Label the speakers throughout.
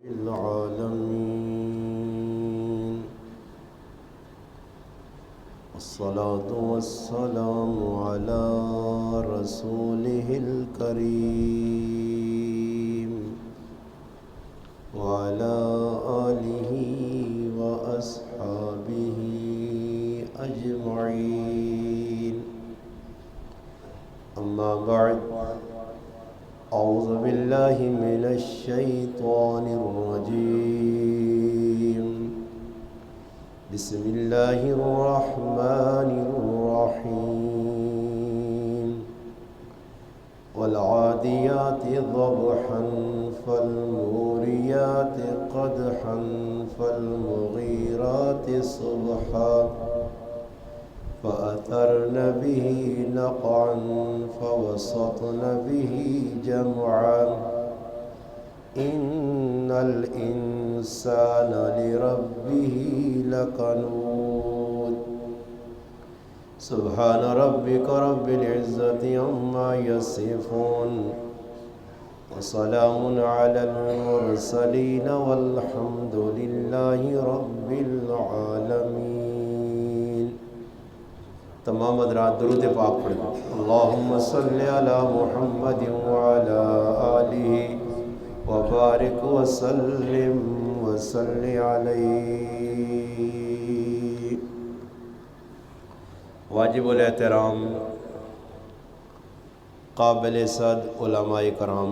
Speaker 1: العالمين والصلاة والسلام على رسوله الكريم وعلى آله وأصحابه أجمعين. أما بعد، أعوذ بالله من الشيطان الرجيم. بسم الله الرحمن الرحيم. والعاديات ضبحا فالموريات قدحا فالمغيرات صبحا فأثرن به نقعا فوسطن به جمعا إن الإنسان لربه لكنود. سبحان ربك رب العزة عما يصفون وسلام على المرسلين والحمد لله رب العالمين. تمام حضرات درود پاک پڑھیں. اللہم صلی علی محمد وعلی آلہ وبارک وسلم وصلی علیہ. واجب الاحترام قابل صد علماء کرام،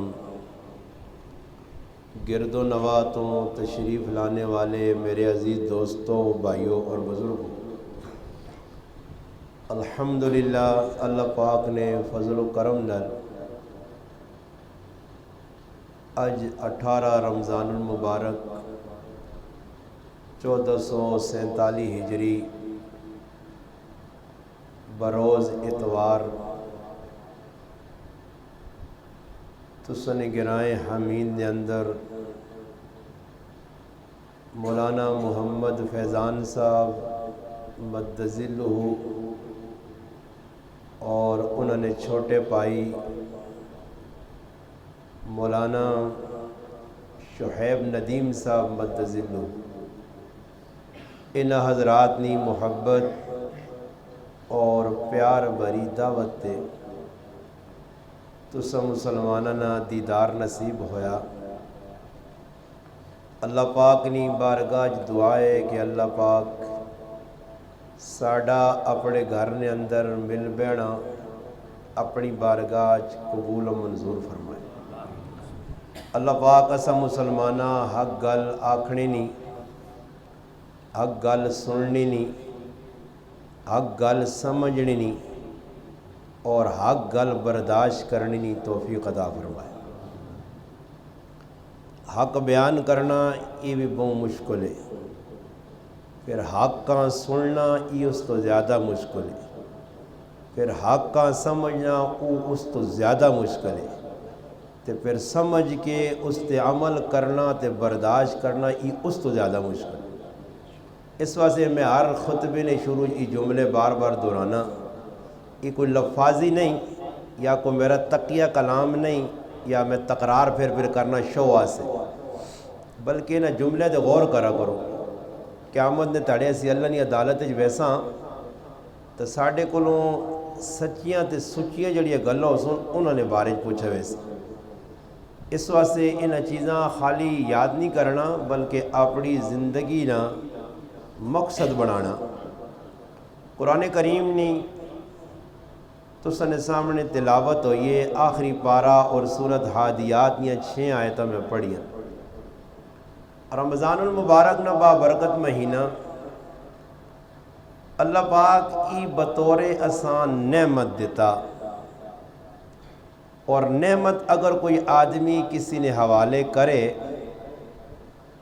Speaker 1: گرد و نواتوں، تشریف لانے والے میرے عزیز دوستوں، بھائیوں اور بزرگوں، الحمدللہ اللہ پاک نے فضل و کرم نال اج 18 رمضان المبارک 1447 ہجری بروز اتوار تسن گرائیں حمید دے اندر مولانا محمد فیضان صاحب مد ذلہ اور انہوں نے چھوٹے پائی مولانا شعیب ندیم صاحب مد ذلہ، ان حضرات نے محبت اور پیار بری دعوت تے تسا مسلمانہ دیدار نصیب ہویا. اللہ پاک نی بارگاہ دعا ہے کہ اللہ پاک ساڈا اپنے گھر نے اندر مل بینا اپنی بارگاہ قبول و منظور فرمائے. اللہ پاک اسا مسلمانہ حق گل آکھنی نہیں، حق گل سننی نہیں، حق گل سمجھنی نہیں اور حق گل برداشت کرنی نہیں توفیق عطا فرمائے. حق بیان کرنا یہ بھی بہت مشکل ہے، پھر حق کا سننا یہ اس تو زیادہ مشکل ہے، پھر حق کا سمجھنا وہ اس تو زیادہ مشکل ہے، تو پھر سمجھ کے اس تے عمل کرنا تے برداشت کرنا یہ اس تو زیادہ مشکل ہے. اس واسطے میں ہر خطبے نے شروع یہ جملے بار بار دہرانا، یہ کوئی لفاظی نہیں یا کوئی میرا تقیہ کلام نہیں یا میں تکرار پھر کرنا شوہ سے، بلکہ نہ جملے دے غور کرا کرو. قیامت نے تڑے سی اللہ نے عدالت ویسا تو ساڑھے کولوں سچیاں تے سچیاں جڑیاں گلاں سن انہوں نے بارے پوچھا ویسے. اس واسطے ان چیزاں خالی یاد نہیں کرنا بلکہ اپنی زندگی نہ مقصد بنانا. قرآن کریم نے تو سن سامنے تلاوت ہوئی ہے، آخری پارہ اور سورت حادیات نے 6 آیتوں میں پڑھی ہیں. رمضان المبارک نہ بابرکت مہینہ اللہ پاک ای بطور آسان نعمت دیتا، اور نعمت اگر کوئی آدمی کسی نے حوالے کرے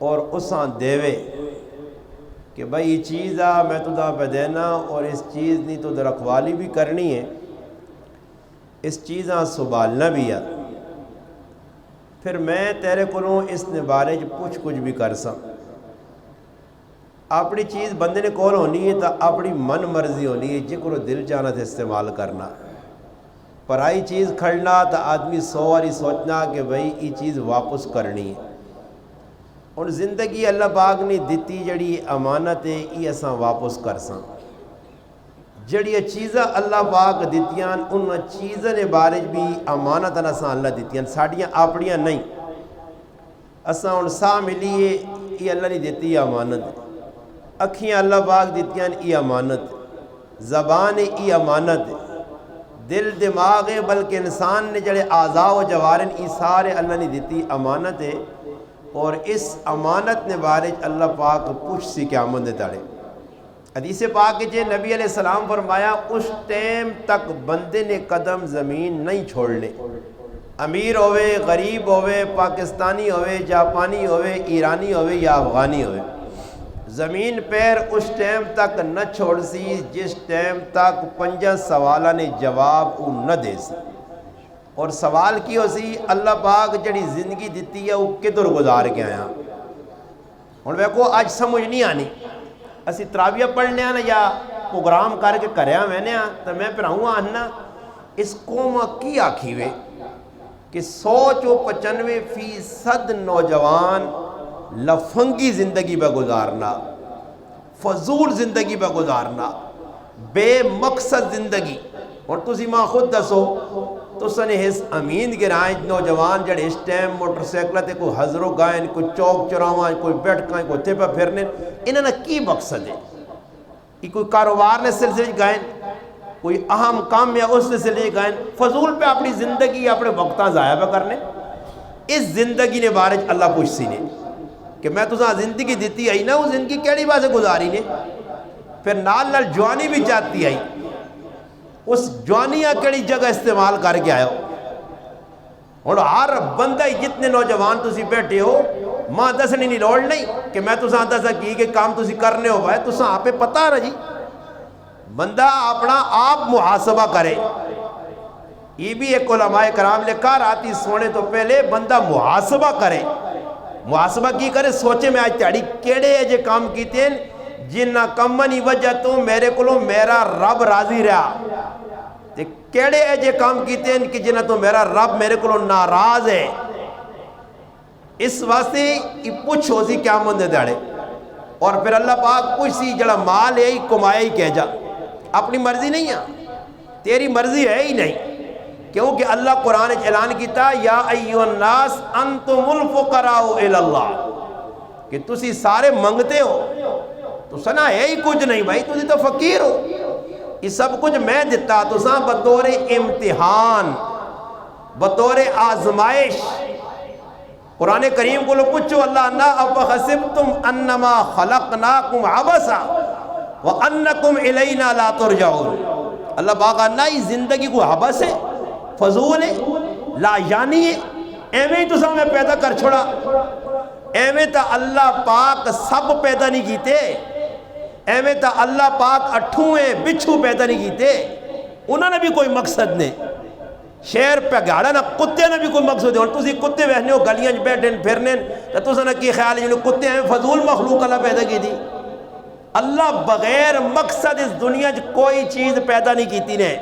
Speaker 1: اور اساں دیوے کہ بھائی یہ چیز میں تو دا پہ دینا اور اس چیز نہیں تو رکھوالی بھی کرنی ہے، اس چیزاں سنبھالنا بھی ہے، پھر میں تیرے کولوں اس نے بارے پوچھ کچھ بھی کر سا. اپنی چیز بندے نے کول ہونی ہے تو اپنی من مرضی ہونی ہے، جی کو دل چاہنا تھا استعمال کرنا. پرائی چیز کھڑنا تو آدمی 100 باری سوچنا کہ بھئی یہ چیز واپس کرنی ہے. ہن زندگی اللہ پاک نے دتی جڑی امانت ہے یہ اساں واپس کرساں جڑی چیزاں اللہ پاک دتیاں ان چیزاں نے بارے بھی امانت اساں اللہ دتیاں ساڈیاں اپنیاں نہیں اساں ہن ساہ ملیے یہ اللہ نے دتی امانت اکھیاں اللہ پاک دتیاں یہ امانت زبان یہ امانت دل دماغ ہے بلکہ انسان نے جڑے اعضاء و جوارن یہ سارے اللہ نے دتی امانت ہے اور اس امانت نے بارے اللہ پاک پوچھ سی قیامت دے تاڑے حدیث پاک جے نبی علیہ السلام فرمایا اس ٹائم تک بندے نے قدم زمین نہیں چھوڑنے امیر ہوئے غریب ہوئے پاکستانی ہوئے جاپانی ہوئے ایرانی ہوئے یا افغانی ہوئے زمین پیر اس ٹائم تک نہ چھوڑ سی جس ٹائم تک 5 سوالہ نے جواب نہ دے سی اور سوال کی ہو سی اللہ پاک جڑی زندگی دیتی ہے وہ کدھر گزار کے آیا ہن ویکھو اج سمجھ نہیں آنی اسی تراویہ پڑھنے نا یا پروگرام کر کے کریا میں نے تو میں پھراؤں آنا اس قوم کی آکھی ہوئے کہ 195% نوجوان لفنگی زندگی پہ گزارنا فضول زندگی پہ گزارنا بے مقصد زندگی اور تسی ماں خود دسو تو سنے اس امین گرائیں نوجوان جڑے اس ٹائم موٹر سیکلتے کوئی حضروں گائیں کوئی چوک چراوائیں کوئی بیٹھکائیں کوئی تھے پہ پھرنے انہوں نے کی مقصد ہے یہ کوئی کاروبار نے سلسلے گائیں کوئی اہم کام میں اس سلسلے گائیں فضول پہ اپنی زندگی اپنے وقتاں ضائع پہ کرنے اس زندگی نے بارے اللہ پوچھ سی نے کہ میں تساں زندگی دیتی آئی نا وہ زندگی کیڑی بات سے گزاری نے پھر نال نال جوانی بھی چاہتی آئی اس جوانیاں کیڑی جگہ استعمال کر کے آئے ہو اور ہر بندہ جتنے نوجوان تسی بیٹھے ہو ماں دسنی نہیں لوڑ نہیں کہ میں تساں دسا کی کہ کام تسی کرنے ہو بھائی تساں آپ پتہ رہا جی بندہ اپنا آپ محاسبہ کرے یہ بھی ایک علماء کرام لکھا راتی سونے تو پہلے بندہ محاسبہ کرے محاسبہ کی کرے سوچے میں آج تیاری کیڑے جے کام کیتے ہیں جنہ کمنی وجہ تو میرے کلو میرا رب راضی رہا کیڑے جے کام کیتے ہیں کہ جنہ تو میرا رب میرے کلو ناراض ہے اس واسطے یہ پوچھ ہو سی قیامت دے دیڑے اور پھر اللہ پاک پوچھ سی جڑا مال ہے ہی کمایا ہی کہہ جا اپنی مرضی نہیں ہے تیری مرضی ہے ہی نہیں کیونکہ اللہ قرآن اعلان کیتا یا ایھا الناس انتم الفقراء الی اللہ کہ تسی سارے منگتے ہو تو سنا ہے ہی کچھ نہیں بھائی تسی تو فقیر ہو یہ سب کچھ میں دیتا تو ساں بطور امتحان بطور آزمائش قرآن کریم کو لوگ پوچھو اللہ نا افحسبتم انما خلقناکم عبثا وانکم الینا لا ترجعون اللہ باقا نا یہ زندگی کو عبث ہے فضول ہے لا یعنی ہے ایویں تو سامنے پیدا کر چھوڑا ایویں تا اللہ پاک سب پیدا نہیں کیتے ایویں تا اللہ پاک اٹھویں بچھو پیدا نہیں کیتے انہوں نے بھی کوئی مقصد نہیں شیر پہ گاڑا نا کتے نے بھی کوئی مقصد ہے اور تسی کتے بہنے ہو گلیاں بیٹھیں پھرنے تو تسا نا کی خیال ہے جنہوں کتے ہیں فضول مخلوق اللہ پیدا کی تھی اللہ بغیر مقصد اس دنیا کوئی چیز پیدا نہیں کیتی نے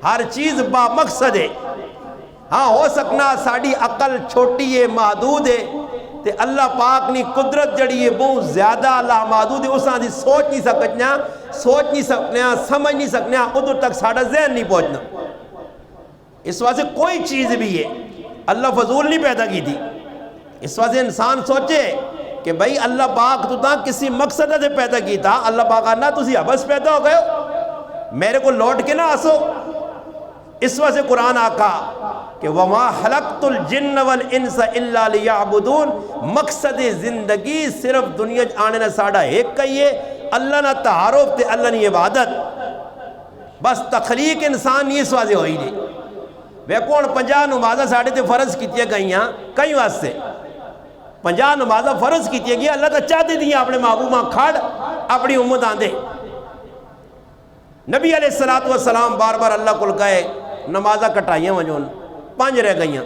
Speaker 1: ہر چیز با مقصد ہے ہاں ہو سکنا ساڑی عقل چھوٹی ہے محدود ہے تے اللہ پاک نے قدرت جڑی ہے بہت زیادہ اللہ محدود ہے اساں دی سوچ نہیں سکنا سمجھ نہیں سکنا ادھر تک ساڑا ذہن نہیں پہنچنا اس واسطے کوئی چیز بھی ہے اللہ فضول نہیں پیدا کی تھی اس واسطے انسان سوچے کہ بھئی اللہ پاک تو تاں کسی مقصد سے پیدا کی تھا اللہ پاک آنا تسی عبث پیدا ہو گئے ہو میرے کو لوٹ کے نہ آسو اس واسطے قرآن آقا کہ وَمَا خَلَقْتُ الْجِنَّ وَالْإِنسَ إِلَّا لِيَعْبُدُونَ مقصد زندگی صرف دنیا آنے نہ ساڑھا ایک کہیے اللہ نہ تعارف تے اللہ نہ عبادت بس تخلیق انسان یہ سوازے ہوئی نہیں بے کون 50 نمازہ ساڑھے تے فرض کیتیا گئیاں کئی واسطے 50 نمازہ فرض کیتیا گیا اللہ کا چاہتے دیا اپنے محبوبہ کھاڑ اپنی امت آندے نبی علیہ السلام بار بار اللہ کو کہے نمازہ کٹائیاں وجون 5 رہ گئیاں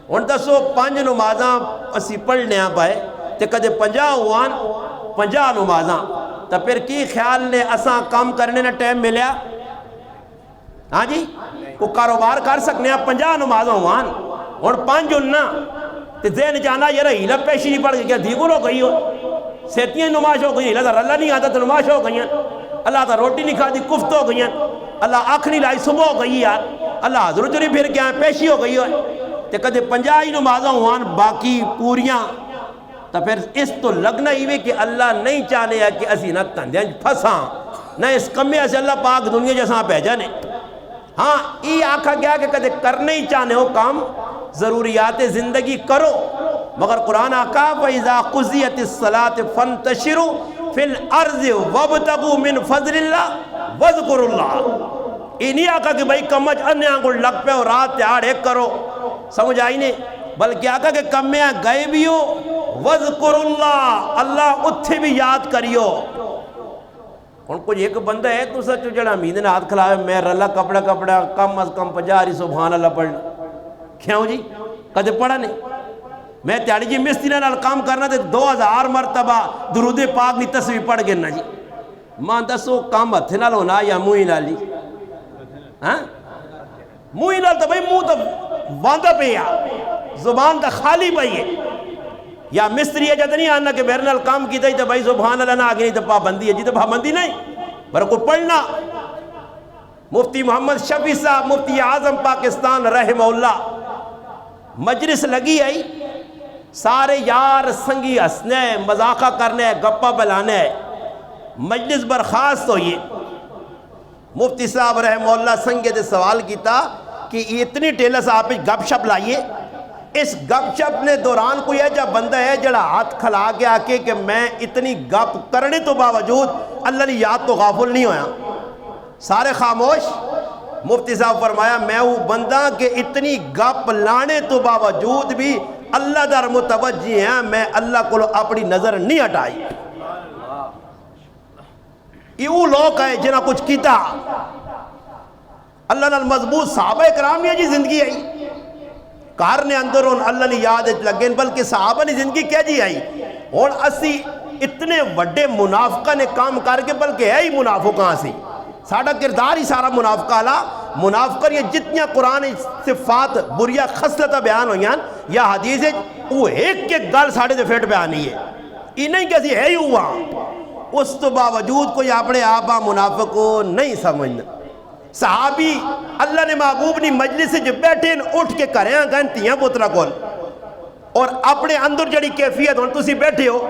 Speaker 1: ان دسو 5 نمازاں اسی پڑھنے آ پائے تے کدے 50 ہوان 50 نمازاں تا پھر کی خیال نے اساں کام کرنے نہ ٹائم ملیا ہاں جی کو کاروبار کر سکنے ہیں 50 نمازاں ہوان اور 5 انہاں
Speaker 2: تو ذہن چاہنا یہ رہی لب پیشی نہیں پڑ گئی، کیا دیگر ہو گئی ہو، سیتیاں نماز ہو گئی، اللہ اللہ نہیں آتا تو نماز ہو گئی، اللہ تا روٹی نہیں کھا دی کفت ہو گئی، اللہ آنکھ نہیں لائی صبح ہو گئی یار، اللہ حضرت نہیں پھر کیا پیشی ہو گئی ہو، تو کدے 50 نمازاں ہوان باقی پوریاں، تو پھر اس تو لگنا ہی کہ اللہ نہیں چاہنے ہے کہ اسی نہ تندیاں پھساں نہ اس کمے سے اللہ پاک دنیا جیسا بھیجا نے۔ ہاں یہ آکھا گیا کہ کدے کرنے ہی چاہنے ہو کام ضروریات زندگی کرو، مگر قرآن آکھا فَإِذَا قُضِيَتِ الصَّلَاةِ فَانْتَشِرُوا فِي الْأَرْضِ وَابْتَغُوا مِنْ فَضْلِ اللَّهِ وَاذْكُرُوا اللَّهَ۔ یہ نہیں آکھا کہ بھائی کمج انیاں کو لگ پہ اور رات تیار ایک کرو، سمجھ آئی نہیں، بلکہ آکھا کہ کمیاں گئے بھی ہو وَاذْكُرُوا اللَّهَ، اللہ اتھے بھی یاد کریو۔ ان کو ایک بندہ ہے تو سچو جڑا امید نے ہاتھ کھلاوے میں رلا کپڑا کم از کم 50 سبحان اللہ پڑھنا، کیوں جی کدے پڑھا نہیں؟ میں تیاری جی مستری نال کام کرنا تے 2000 مرتبہ درود پاک نہیں تصویح پڑھ گنا جی، ماں دسو کام ہتھے نال ہونا یا منہ نال جی؟ ہاں منہ نال تو بھائی منہ تو باندھا پہ یا زبان تو خالی پہ ہے، یا مستری ہے جد نہیں آنا کہ میرے نال کام کیتا ہی تو بھائی سبحان اللہ نہ آگے نہیں تو پابندی ہے جی، تو پابندی نہیں پر کو پڑھنا۔ مفتی محمد شفیع صاحب مفتی اعظم پاکستان رحمہ اللہ مجلس لگی آئی، سارے یار سنگی ہسنے مذاقہ کرنے گپا بلانے، مجلس برخاست ہوئی، مفتی صاحب رحمہ اللہ سنگے دے سوال کیتا کہ اتنی ٹیلس آپ گپ شپ لائیے، اس گپ شپ نے دوران کوئی ہے جا بندہ ہے جڑا ہاتھ کھلا کے آکے کہ میں اتنی گپ کرنے تو باوجود اللہ نے یاد تو غافل نہیں ہویا، سارے خاموش۔ مفتی صاحب فرمایا میں وہ بندہ کہ اتنی گپ لانے تو باوجود بھی اللہ در متوجہ ہیں، میں اللہ کو اپنی نظر نہیں ہٹائی۔ یہ وہ لوگ ہے جنہاں کچھ کیتا، اللہ نال مضبوط صحابہ اکرام نے جی زندگی آئی، کارنے اندر ان اللہ نے یاد لگیں، بلکہ صحابہ نے زندگی کیا جی آئی، اور اسی اتنے وڈے منافقہ نے کام کر کے بلکہ ہے ہی منافقہ سی، ساڑھا کردار ہی سارا منافقہ اللہ، منافقہ یہ جتنی قرآن صفات بریا خصلتہ بیان ہوئی ہیں یا حدیث ہے وہ ایک گل ساڑھے دے فیٹ بیان نہیں ہے، یہ نہیں کہتی ہے ہی ہوا، اس تو باوجود کوئی اپنے آبا منافق کو نہیں سمجھنا۔ صحابی اللہ نے محبوب نے مجلس سے جو بیٹھے اٹھ کے کریں گئن تیاں پترہ کول، اور اپنے اندر جڑی کیفیت ہوں تسی بیٹھے ہو،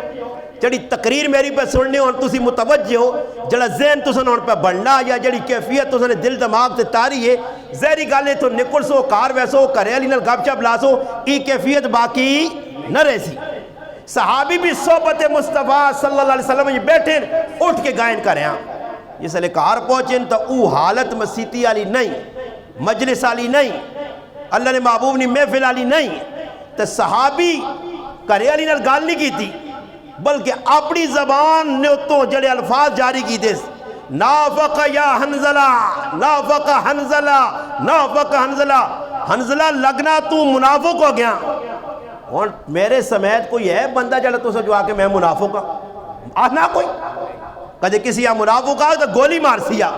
Speaker 2: جڑی تقریر میری پہ سننے ہوں تسی متوجہ ہو، جڑا ذہن تسن ہوں پہ بڑھنا یا جڑی کیفیت تسن دل دماغ تے تاری ہے، زہری گالے تو نکل سو کار ویسو کرے علی نال گپ چپ لاسو، ای کیفیت باقی نہ رہسی۔ صحابی بھی صحبت مصطفیٰ صلی اللہ علیہ وسلم بیٹھے اٹھ کے گائن کریں، جس لئے کار پہنچیں تو او حالت مسیتی علی نہیں، مجلس علی نہیں، اللہ نے محبوب نے محفل علی نہیں، تو صحابی کرے علی نال گال نہیں کی تھی، بلکہ اپنی زبان نے اتوں جڑے الفاظ جاری کی دے، نافق یا حنزلہ، نافق حنزلہ، نافق حنزلہ، حنزلہ لگنا تو منافق ہو گیا، اور میرے سمیت کوئی ہے بندہ جڑا تو سو جو آکے میں منافق ہوں، آنا کوئی کدے کسی یا منافق آگا تو گولی مار سیا،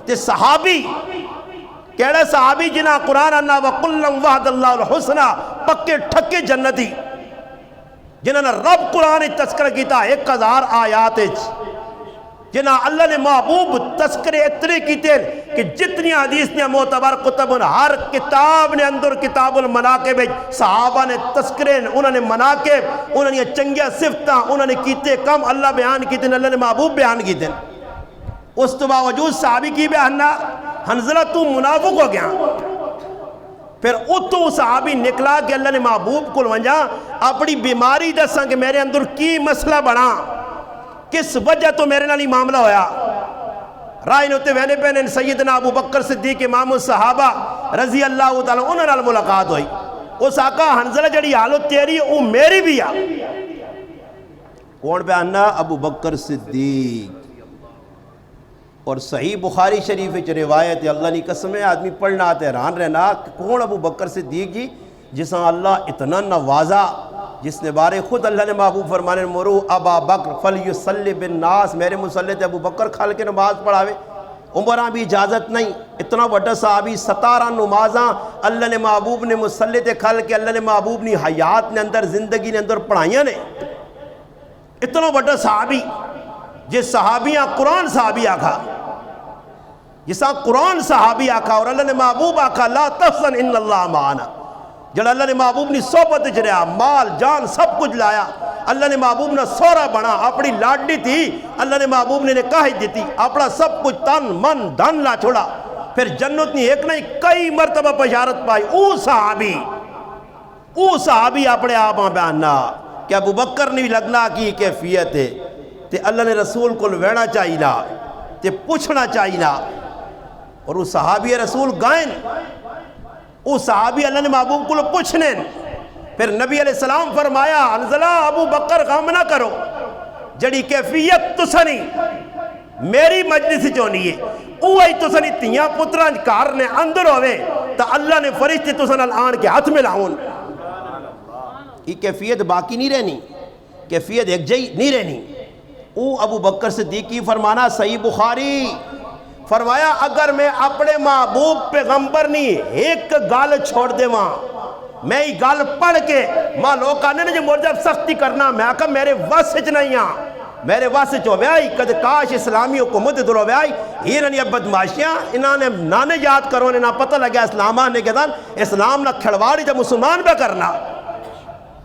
Speaker 2: تے صحابی کہڑے صحابی جنہاں قرآن انا وَقُلَّمْ وَحْدَ اللَّهُ الْحُسْنَى پکے ٹھکے جنتی، جنہاں نے رب قرآن تذکرہ کیتا 1000 آیات، جنہاں اللہ نے محبوب تذکرے اتنے کیتے کہ جتنی حدیث نے معتبر کتب ہر کتاب نے اندر کتاب المناقب صحابہ نے تذکرے انہوں نے مناقب انہوں نے چنگیا صفتاں انہوں نے کیتے کم اللہ بیان کیتے اللہ نے محبوب بیان کیتے، اس تو باوجود صحابی کی بیاننا حنزلہ تو منافق ہو گیا، پھر اتو صحابی نکلا کہ اللہ نے محبوب کو ونجا اپنی بیماری دساں کہ میرے اندر کی مسئلہ بڑھا، کس وجہ تو میرے نالی معاملہ ہویا، رائے نوتے وینے پہنے سیدنا ابو بکر صدیق امام الصحابہ رضی اللہ تعالیٰ انہوں نے ملاقات ہوئی، اس آقا حنزلہ جڑی حالت تیری ہے وہ میری بھی ہے، کون پہ آنا ابو بکر صدیق، اور صحیح بخاری شریف وچ روایت ہے، اللہ نے قسم ہے آدمی پڑھنا آتے حیران رہنا کہ کون ابو بکر صدیق جی جساں اللہ اتنا نوازا، جس نے بارے خود اللہ نے محبوب فرمانے مرو ابا بکر فلیصلی بالناس، میرے مسلط ابو بکر کھال کے نماز پڑھاوے، عمرہ بھی اجازت نہیں. اتنا بڑا صحابی 17 نمازاں اللہ نے محبوب نے مسلط کھل کے اللہ نے محبوب نے حیات نے اندر زندگی نے اندر پڑھائیاں نے. اتنا بڑا صحابی جس صحابیاں قرآن صحابی آکھا, جسا قرآن صحابی آکھا, اور اللہ نے محبوب آکھا لا تحزن ان اللہ معنا. جڑا اللہ نے محبوب نے صحبت وچ رہیا, مال جان سب کچھ لایا, اللہ نے محبوب نے سورا بنا, اپنی لاڈی تھی اللہ نے محبوب نے نکاح دیتی, اپنا سب کچھ تن من دھن لا چھوڑا, پھر جنت نہیں ایک نہیں کئی مرتبہ بشارت پائی. او صحابی اپنے آپ بیاننا کہ ابو بکر نے بھی لگنا کی کیفیت ہے تے اللہ نے رسول کو وینا چاہینا تے پوچھنا چاہینا. اور وہ صحابی رسول گائن, وہ صحابی اللہ نے محبوب کو پوچھنے. پھر نبی علیہ السلام فرمایا انزلہ ابو بکر غم نہ کرو, جڑی کیفیت تسنی میری مجلس چونی ہے اوہی تسنی تیاں پتران کار نے اندر ہوئے تا اللہ نے فرشتے تسن الان کے ہاتھ میں لاؤن. یہ کیفیت باقی نہیں رہنی, کیفیت ایک جائی نہیں رہنی. او ابو بکر صدیقی فرمانا صحیح بخاری فرمایا اگر میں اپنے محبوب پیغمبر نہیں ایک گال چھوڑ دے وہاں, میں ہی گال پڑھ کے ماں لوگ آنے نے جو مرجب سختی کرنا, میں آکا میرے واسج نہیں ہاں, میرے واسج ہو بیائی کد کاش اسلامی حکومت درو بیائی یہ نہ بدماشیاں انہوں نے نانے یاد کرو نے نہ پتہ لگیا اسلام آنے کے دن اسلام نہ کھڑواڑی جب مسلمان پہ کرنا.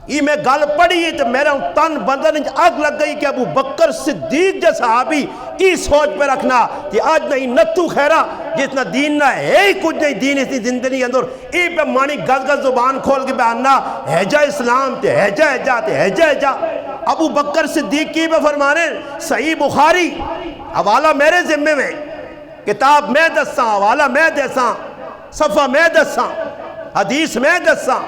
Speaker 2: یہ میں گل پڑھی تو میرا تن بندن آگ لگ گئی کہ ابو بکر صدیق جیسا صحابی کی سوچ پہ رکھنا کہ آج نہیں نتو خیرہ جتنا دین نہ ہے ہی کچھ نہیں, دین اسی زندگی اندر ای پہ مانی گز گز زبان کھول کے بیاننا حجہ اسلام تے حجہ حجہ تے حجہ حجہ. ابو بکر صدیق کی پہ فرمانے صحیح بخاری حوالہ میرے ذمہ میں, کتاب میں دساں, حوالہ میں دساں, صفحہ میں دساں, حدیث میں دساں.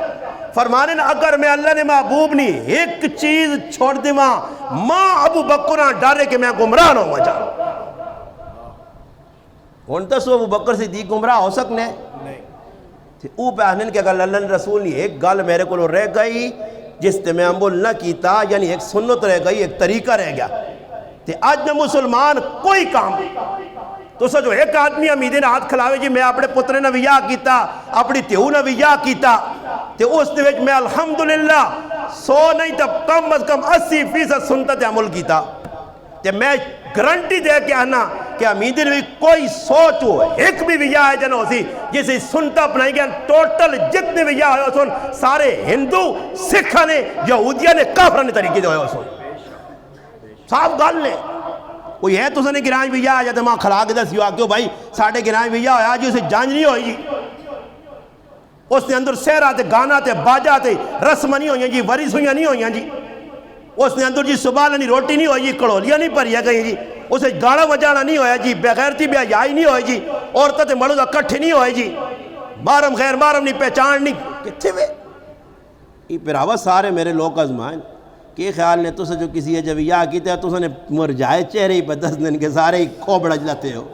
Speaker 2: فرمانے اگر میں اللہ نے محبوب نہیں ایک چیز چھوڑ دی ماں ابو بکرہ ڈارے کہ میں گمراہ نہ ہو جاؤں. ہونتا سو ابو بکر صدیق گمراہ ہو سکنے او پہ آنن کہ اگر اللہ نے رسول نہیں ایک گال میرے کو رہ گئی جس تے میں عمل نہ کیتا, یعنی ایک سنت رہ گئی, ایک طریقہ رہ گیا. تے آج میں مسلمان کوئی کام تو سو جو ایک آدمی امیدین ہاتھ کھلاوے جی میں اپنے پترے نہ ویاہ کیتا, اپنی تیہو نہ ویاہ کیتا, تے اس نے میں الحمدللہ 100 نہیں تا کم از کم 80% سنت عمل کیتا. تے میں گرنٹی دے کے آنا کہ امیدین بھی کوئی سوچ ہو ایک بھی ویاہ ہے جنہوں سی جسے سنت اپنائی گیا ٹوٹل جتنے ویاہ ہوئے سن سارے ہندو سکھا نے یہودیہ نے کافرہ نے طریقے جو ہوئے سن صاحب گال نے. کوئی ہے تو سنے گرانج ویاہ آ جاتے ماں کھلا کے دس یو آکیو بھائی ساڑھے گرانج ویاہ ہویا جی اسے جانج نہیں ہوئی جی, اس نے اندر سیر آتے گانا تے باجا تے رسم نہیں ہوئی جی, وری سویاں نہیں ہوئی جی, اس نے اندر جی صبح لنی روٹی نہیں ہوئی جی, کڑولیاں نہیں پڑھیا گئی جی, اسے گانا وجانا نہیں ہویا جی, بغیرتی بے حیائی نہیں ہوئی جی, عورتیں مڑو اکٹھے نہیں ہوئی جی, محرم غیر محرم نہیں پہچان نہیں کتھے وے. یہ پھر سارے میرے لوگ ازمائن کہ خیال نے تو سے جو کسی ہے جب یا کیتے ہیں تو سے نے مرجائے چہرے ہی پہ 10 دن کے سارے ہی کھو بڑھ جاتے ہو.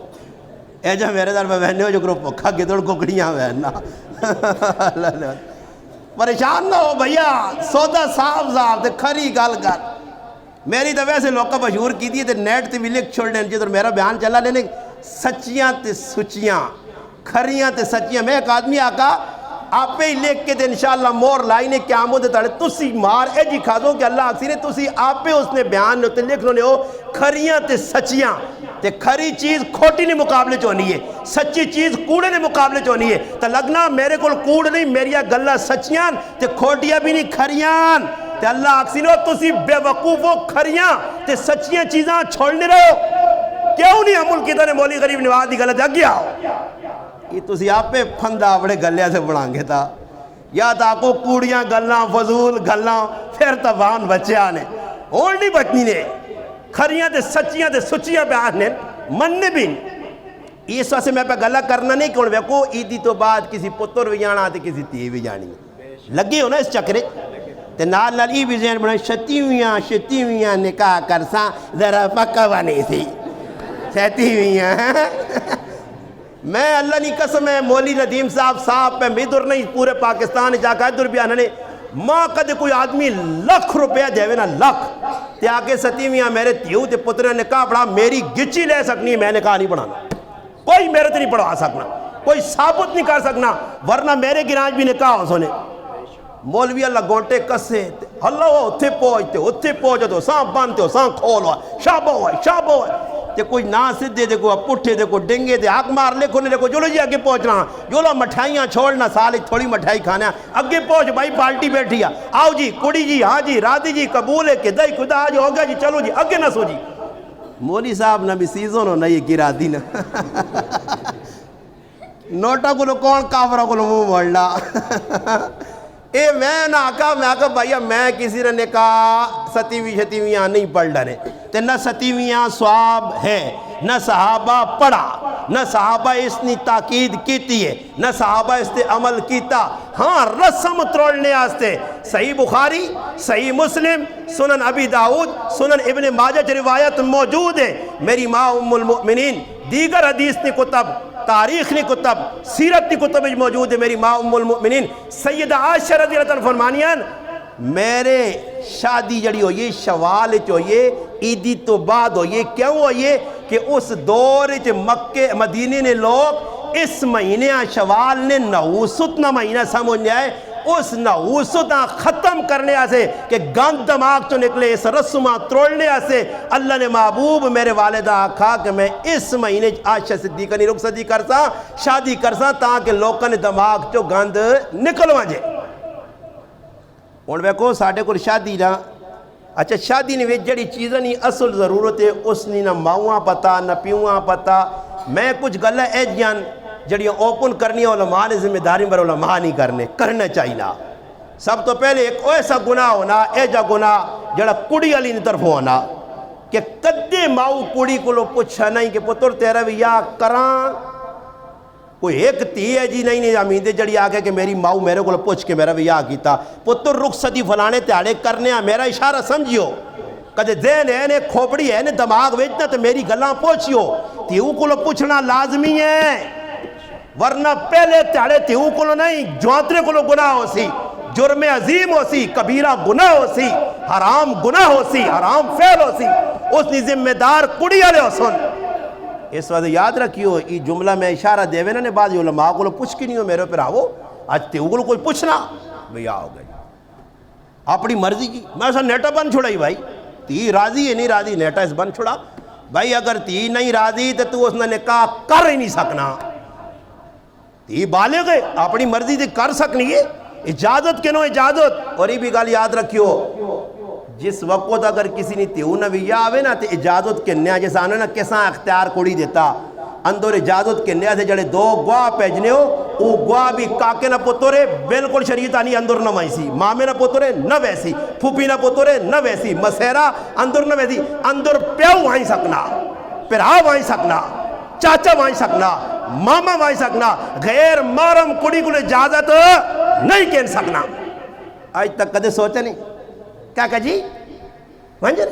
Speaker 2: اے جب میرے در میں بہنے ہو جو کرو پکھا گدڑ ککڑیاں بہننا پریشان نہ ہو بھیا, سودا صاحب صاحب تے کھری گل گل. میری تو ویسے لوگوں مشہور کی دی تے نیٹ تے بھی لکھ چھوڑ دیں جدھر میرا بیان چلا لینے سچیاں تے سچیاں کھریاں تے سچیاں. میں ایک آدمی آقا آپ پہ ہی لکھ کے دے انشاءاللہ مور لائنے قیامت تڑے تسی مار اے جی کھازوں کہ اللہ اکثر تسی آپ پہ اس نے بیان نے تے لکھ لو نے ہو کھریاں تے سچیاں تے کھری چیز کھوٹی نے مقابلے چونی ہے, سچی چیز کوڑے نے مقابلے چونی ہے. تو لگنا میرے کو کوڑ نہیں میری گلہ سچیاں تے کھوٹیاں بھی نہیں کھریاں. تے اللہ اکثر تسی بے وقوفو کھریاں تے سچیاں چیزاں چھوڑنے رہو. کیوں نہیں عمل کی طرح مولی غریب نواز دی غلط اگیا ہو یہ تسی آپ پہ پھندہ اپنے گلے سے بڑھانگے تھا یا تاکو کوڑیاں گلاں فضول گلاں پھر تفان بچے آنے اور نہیں بچنی نے کھریاں تے سچیاں تے سچیاں پہ آنے مننے بھی اس واسے میں پہ گلہ کرنا نہیں کون ویکو عیدی تو بعد کسی پتر بھی جانا تے کسی تی بھی جانی لگی ہو نا اس چکرے تے نال نال ای بھی ذہن بنا شتیویاں نکاح کرساں ذرا پکا بانی سی شتیویاں میں اللہ نہیں قسم ہے مولی ندیم صاحب پہ میدر نہیں پورے پاکستان جاکہ در بیانا نے ماں قد کوئی آدمی لکھ روپیہ دے نا لکھ تے آکے ستیویاں میرے تیو تے پترے نکاح پڑھا میری گچی لے سکنی میں نکاح نہیں پڑھانا کوئی میرے تو نہیں پڑھوا سکنا، کوئی ثابت نہیں کر سکنا، ورنہ میرے گراج بھی نکاح ہو سونے مولوی اللہ گونٹے کسے اللہ ہو اتھے پہنچے تو ساں بانتے ہو ساں کھول ہوا شابہ ہوا تے کوئی نہ سدھے دے کو پٹھے دے کو ڈنگے دے حق مار لے کھونے دے کو جولو جی اگے پہنچنا جولو مٹھائیاں چھوڑنا سال ایک تھوڑی مٹھائی کھانا اگے پہنچ بھائی پالٹی بیٹھی ہے آؤ جی کڑی جی ہاں جی راضی جی قبول ہے کہ دائی خدا آج ہو گیا جی چلو جی اگے نہ سو جی مولی صاحب نہ بھی سیزن ہو نہ یہ گرا دی نا نوٹا کو کون کافرہ کو منہ موڑنا اے میں آکا بھائیہ میں کسی نے نکاح ستیویں شتیویاں نہیں پڑھ ڈرے تے نہ ستیویاں سواب ہے نہ صحابہ پڑھا نہ صحابہ اس نے تاکید کیتی ہے نہ صحابہ اس نے عمل کیتا ہاں رسم تروڑنے آستے صحیح بخاری صحیح مسلم سنن ابی داؤد سنن ابن ماجہ روایت موجود ہے میری ماں ام المؤمنین دیگر حدیث نے کتب تاریخ نے کتب سیرت نے کتب موجود ہے میری ماں ام المؤمنین سیدہ عائشہ رضی اللہ عنہ فرمانیاں میرے شادی جڑی ہوئی شوال ہوئی عیدی تو بعد ہوئی کیوں ہوئی کہ اس دور مکہ مدینے نے لوگ اس مہینے شوال نے نحوست نہ مہینہ سمجھ آئے اس نحوست ختم کرنے آسے کہ گند دماغ تو نکلے اس رسمہ تروڑنے آسے اللہ نے محبوب میرے والدہ آکھا کہ میں اس مہینے عائشہ صدیقہ نہیں رخصتی کرسا شادی کرسا تاکہ لوگوں نے دماغ تو گند نکلوا جے اور ویکو ساڑھے کو شادی نہ اچھا شادی نے جڑی چیزیں نہیں اصل ضرورت ہے اس نے نہ ماؤں پتا نہ پیوں پتا میں کچھ گلہ ایجیان جڑی اوپن کرنی ہے علماء نے ذمہ داری پر علماء نہیں کرنا چاہیے سب تو پہلے ایک ایسا گناہ ہونا ایجا گناہ جڑا کڑی علی طرف ہونا کہ کدے ماؤ کڑی کو لو پوچھا نہیں کہ پتر تیرا بھی یا کران کوئی ایک تی ہے جی نہیں امید جڑی آگے کہ میری ماؤ میرے کو پوچھ کے میرا بھی یا کیتا پتر رخصتی فلانے تیارے کرنے میرا اشارہ سمجھیو کدے دین ہے نے کھوپڑی ہے نے دماغ ویچنا تو میری گلاں پوچھیو تیو کو لو پوچھنا لازمی ہے ورنہ پہلے تیارے تیو کو لو نہیں جوانترے کو لو گناہ ہو سی جرم عظیم ہو سی کبیرہ گناہ ہو سی حرام گناہ ہو سی حرام فعل ہو سی اس نے ذمہ دار کڑی آلے ہو سن اس وقت یاد رکھیو یہ جملہ میں اشارہ دے وے نا نے بعض علماء کو پوچھ کی نہیں ہو میرے پر آو آج تیو کو کوئی پوچھنا بھئی آؤ گئی اپنی مرضی کی میں اسا نیٹا بن چھوڑائی بھائی تی راضی ہے نہیں راضی نیٹا اس بن چھوڑا بھائی اگر تی نہیں راضی تو اس نے نکاح کر ہی نہیں سکنا تی بالغ ہے اپنی مرضی سے کر سکنی ہے اجازت کے نو اجازت اور یہ بھی گال یاد رکھیو جس وقت اگر کسی نے تیو نویہ آوے نا تے اجازت کے نیا جیسا آنے نا کساں اختیار کوڑی دیتا اندر اجازت کے نیا سے جڑے دو گواہ پیجنے ہو وہ گواہ بھی کاکے نہ پتورے بالکل شریعت آنی اندر نہ ویسی مامے نہ پتورے نہ ویسی پھوپی نہ پتورے نہ ویسی مسیرہ اندر نہ ویسی اندر پیو وائیں سکنا پرہا وائیں سکنا چاچا وائیں سکنا ماما وائیں سکنا غیر مارم کڑی کو اجازت نہیں کہن سکنا آج تک کدے سوچا نہیں کیا کہا جی وانجر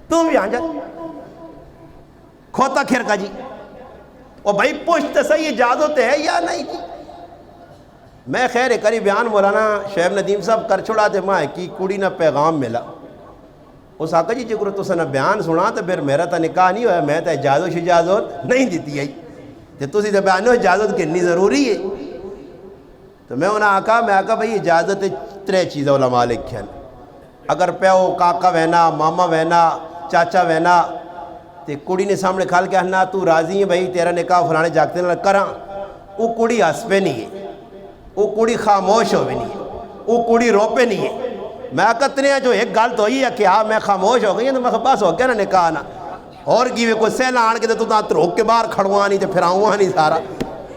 Speaker 2: تم بھی آنجر کھوتا کھیر کا جی اور بھائی پوچھتے صحیح اجازت ہے یا نہیں جی میں خیر کری بیان مولانا شعیب ندیم صاحب کر چھوڑا تھے ماں کی کڑی نہ پیغام ملا اس آقا جی جکر تو سنہ بیان سنا تو پھر میرا تا نکاح نہیں ہویا میں تا اجازت نہیں دیتی ہے تو اسی تا بیانو اجازت کرنی ضروری ہے تو میں انہاں آقا بھئی اجازت ترے چیزیں علماء لکھیں اگر پیو کاکا وینا ماما وینا چاچا وینا تے کڑی نے سامنے کھال کے ہنا تو راضی ہے بھئی تیرا نکاح فلانے جاگتے نہ کراں وہ کڑی ہس پہ نہیں ہے وہ کڑی خاموش ہو بھی نہیں ہے وہ کڑی رو پہ نہیں ہے میں کتنے ہیں جو ایک گال تو ہی ہے کہ ہاں میں خاموش ہو گئی ہیں تو میں بس ہو گیا نا نکاح نا اور کی کوئی سیلہ آن کے تو روک کے باہر کھڑوانی تے پھراؤں نہیں سارا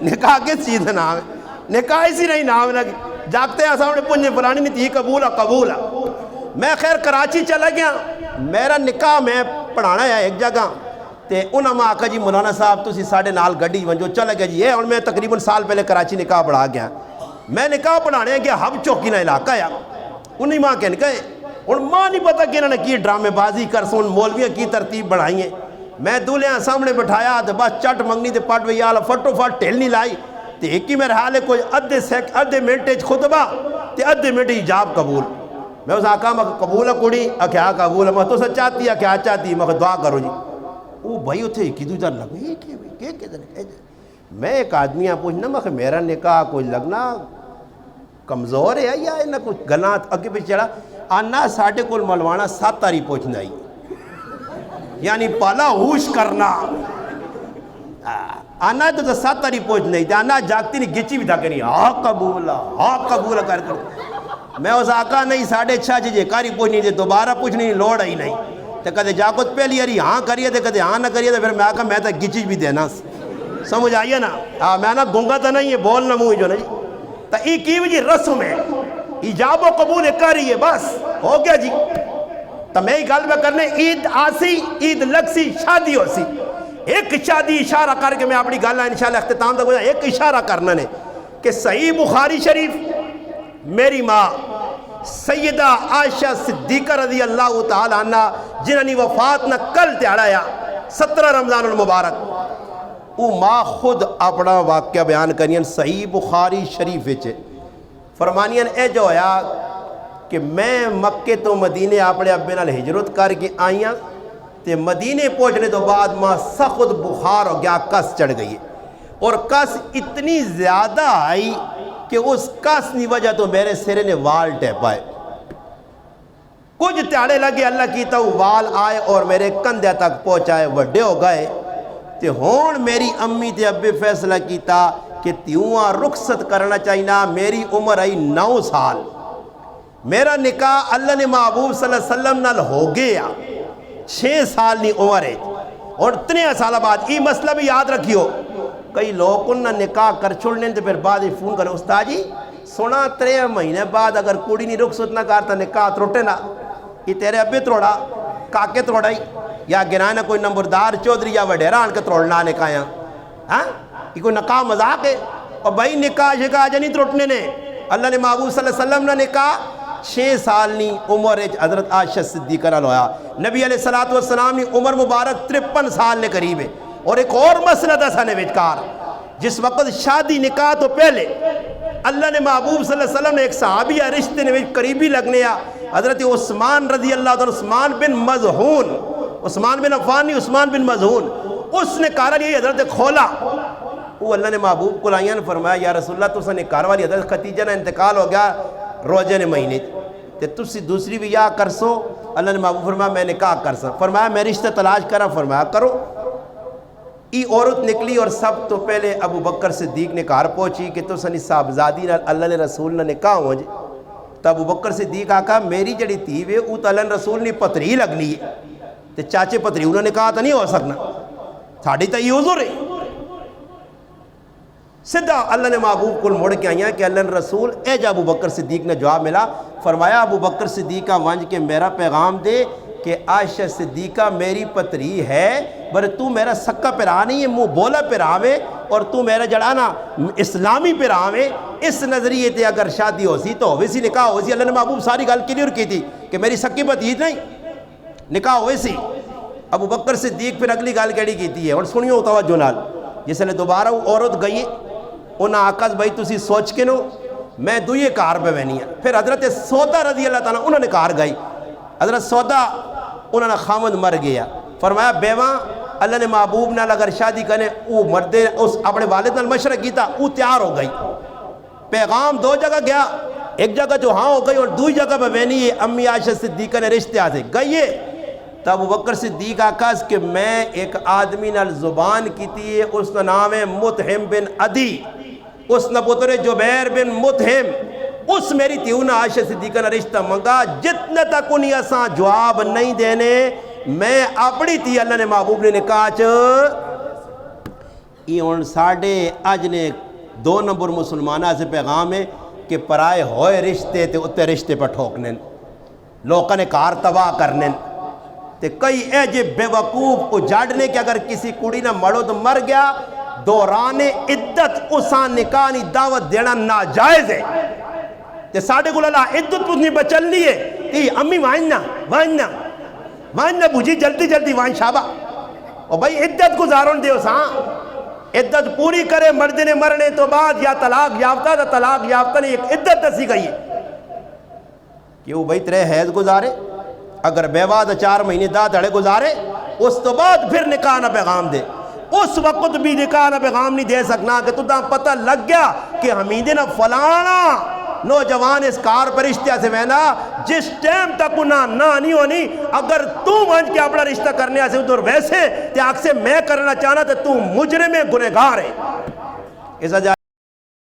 Speaker 2: نکاح کس چیز ہے نام ہے نکاح اسی نہیں نام لگی جاگتے ہیں سامنے پنجے فلانی نہیں تھی قبول میں خیر کراچی چلا گیا میرا نکاح میں پڑھانا ہے ایک جگہ تے انہاں میں آقا جی مولانا صاحب تسی ساڑھے نال گڑی ونجو چلا گیا جی ہے اور میں تقریباً سال پہلے کراچی نکاح پڑھا گیا میں نکاح پڑھانے گیا ہب چوکی نہ علاقہ ہے انہی ماں کہنے گئے اور ماں نہیں پتا کہ انہوں نے کی ڈرامے بازی کر سن مولویاں کی ترتیب بڑھائی ہیں میں دولہاں سامنے بٹھایا تو بس چٹ منگنی تے پٹ وی آلا فٹو فٹ ٹھیل نہیں لائی تے ایک ہی میرے حال ہے کوئی ادھے منٹ خطبہ تے ادھے منٹ ایجاب قبول میں اس آقا میں قبول ہے کڑی کیا قبول ہے میں تو سچ چاہتی ہے کیا چاہتی ہے میں دعا کرو جی وہ بھائی اتھے کی دو جان لگو یہ کیا بھائی کہ کدھر میں ایک آدمی پوچھنا میں کہ میرا نکاح کوئی لگنا کمزور ہے یا نہ کچھ گلات اگے پہ چڑھا آنا ساڑھے کول ملوانا 7 تاری پوچھنا ہی یعنی پالا ہوش کرنا آنا تو 7 تاری پوچھنا ہی آنا جاگتی نہیں گچی بھی تھا کہ نہیں ہاں قبول کر میں اس آقا نہیں 6:30 جے کاری پوچھنی تھی دوبارہ پوچھنی لوڑ ہی نہیں تو کدے جاگت پہلی یاری ہاں کریے تھے کدے ہاں نہ کریے تھے پھر میں آقا میں تو گچی بھی دینا سمجھ آئیے نا میں نا گونگا تو نہیں ہے بولنا منہ جو نہیں تو ای کی وجہ رسم ہے ایجاب و قبول کریے بس ہو گیا جی تو میں ہی گل میں کرنے عید آسی عید لگ سی شادی ہو سی ایک شادی اشارہ کر کے میں اپنی گل انشاءاللہ اختتام تک ہو جائے ایک اشارہ کرنا نے کہ صحیح بخاری شریف میری ماں سیدہ عائشہ صدیقہ رضی اللہ تعالی عنہ جنہوں نے وفات نہ کل تیاڑایا 17 رمضان المبارک وہ ماں خود اپنا واقعہ بیان کریں صحیح بخاری شریف وچ فرمانیاں اے جو ہویا کہ میں مکے تو مدینے اپنے ابے نال ہجرت کر کے آئیاں تے مدینے پہنچنے تو بعد ماں سخت بخار ہو گیا کس چڑھ گئی اور کس اتنی زیادہ آئی کہ اس کس کی وجہ تو میرے سرے نے وال ٹیپ آئے کچھ تیاڑے لگے اللہ کی تو وال آئے اور میرے کندھے تک پہنچائے وڈے ہو گئے تے ہون میری امی تے ابے فیصلہ کیتا کہ تیواں رخصت کرنا چاہینا میری عمر آئی 9 سال میرا نکاح اللہ نے محبوب صلی اللہ علیہ وسلم نال ہو گیا 6 سال نی عمر ہے اور 3 سال بعد یہ مسئلہ بھی یاد رکھیو کئی لوگ انہاں نکاح کر چھوڑنے تو پھر بعد ہی فون کریں استاد جی سونا 3 مہینے بعد اگر کوڑی نہیں رخصت نہ کرتا نکاح تروٹے نہ یہ تیرے ابے تروڑا کاکے تروڑائی یا گرانا کوئی نمبردار چودھری یا وڈیرا آن کے تروڑنا نکاحیاں ہاں یہ کوئی نکاح مذاق ہے اور بھائی نکاح شکاح نہیں تروٹنے نے اللہ نے محبوب صلی اللہ علیہ وسلم نے نکاح 6 سال نی عمر حضرت عائشہ صدیقہ نال ہویا نبی علیہ السلام نی عمر مبارک 53 سال نے قریب ہے اور ایک اور مسئلہ تھا سانے وچکار جس وقت شادی نکاح تو پہلے اللہ نے محبوب صلی اللہ علیہ وسلم نے ایک صحابیہ رشتے نے قریبی لگنے حضرت عثمان رضی اللہ عنہ عثمان بن مظعون عثمان بن عفان نہیں عثمان بن مظعون اس نے کہا یہ حضرت کھولا وہ اللہ نے محبوب کو لائیاں نے فرمایا یا رسول اللہ تو نے کہا والی حضرت خدیجہ نے انتقال ہو گیا روزے نے مہینے تے تسی دوسری بھی یا کر سو اللہ نے محبوب فرمایا میں نکاح کر سا فرمایا میں رشتہ تلاش کرا فرمایا کرو ای عورت نکلی اور سب تو پہلے ابو بکر صدیق نے کہا پہنچی کہ تو سنی صاحبزادی اللہ نے رسول نے نکاح ہو جے تو ابو بکر صدیق آکھا میری جڑی تیوے او تو اللہ نے رسول نے پتری لگنی ہے تے چاچے پتری انہوں نے کہا تو نہیں ہو سکنا ساڑھی تا یہ حضور ہے سدھا اللہ نے محبوب کو مڑ کے آئیاں کہ اللہ نے رسول اے جا ابو بکر صدیق نے جواب ملا فرمایا ابو بکر صدیقہ ونج کے میرا پیغام دے کہ عائشہ صدیقہ میری پتری ہے بر تو میرا سکا پیرا نہیں ہے منہ بولا پیرام ہے اور تو میرا جڑانا اسلامی پیرام ہے اس نظریے تے اگر شادی ہو سی تو ویسی نکاح ہو سی اللہ نے محبوب ساری گل کلیئر کی تھی کہ میری سکی بتیج نہیں نکاح ہوئے سی ابو بکر صدیق پھر اگلی گل کیڑی کیتی ہے اور سنیو توجہ نال جس نے دوبارہ وہ عورت گئی انہاں آکاز بھائی تسی سوچ کے نو میں دوئے کار پہ بہنی ہے پھر حضرت سودا رضی اللہ تعالیٰ انہوں نے کار گئی حضرت سودا انہوں نے خامد مر گیا فرمایا بیواں اللہ نے محبوب نال اگر شادی کرنے وہ مردے اس اپنے والد نال مشورہ کیتا وہ تیار ہو گئی پیغام 2 جگہ گیا ایک جگہ جو ہاں ہو گئی اور دوئی جگہ پہ بہنی ہے امی عائشہ صدیقہ نے رشتے آتے گئی ہے تو ابو بکر صدیق آکاز کہ میں ایک آدمی نال زبان کیتی ہے اس کا نام ہے متہم بن عدی اس نے پتر جبیر بن متہم اس میری تیونہ عائشہ صدیقہ نے رشتہ منگا جتنے تک انہیں اساں جواب نہیں دینے میں اپنی تھی اللہ نے محبوب نے نکاح یہ ان ساڑھے اج نے 2 نمبر مسلمانہ سے پیغام ہے کہ پرائے ہوئے رشتے تے اتے رشتے پر ٹھوکنے لوگوں نے کار تباہ کرنے تے کئی ایجے بے وقوف اجاڑنے کہ اگر کسی کڑی نہ مڑو تو مر گیا دوران عدت اسان نکاح نہیں دعوت دینا ناجائز ہے تے ساڑھے کو اللہ عدت پوچھنی بچل لی ہے تی امی وائننا بجھی جلدی جلدی وائن شابہ اور بھائی عدت گزارن دے اساں عدت پوری کرے مرد نے مرنے تو بعد یا طلاق یافتہ تا طلاق یافتہ نے ایک عدت دسی گئی ہے کہ وہ بھائی 3 حیض گزارے اگر بیوہ 4 مہینے 10 دھڑے گزارے اس تو بعد پھر نکاح نہ پیغام دے اس وقت بھی نکاح دا پیغام نہیں دے سکنا کہ تُدھا پتہ لگ گیا کہ حمیدے نہ فلانا نوجوان اس کار پر رشتہ سے وینا جس ٹائم تک انہاں نہ نہیں ہونی اگر تو منج کے اپنا رشتہ کرنے سے ادھر ویسے تے آگ سے میں کرنا چاہنا تو مجرم گنہگار ہے.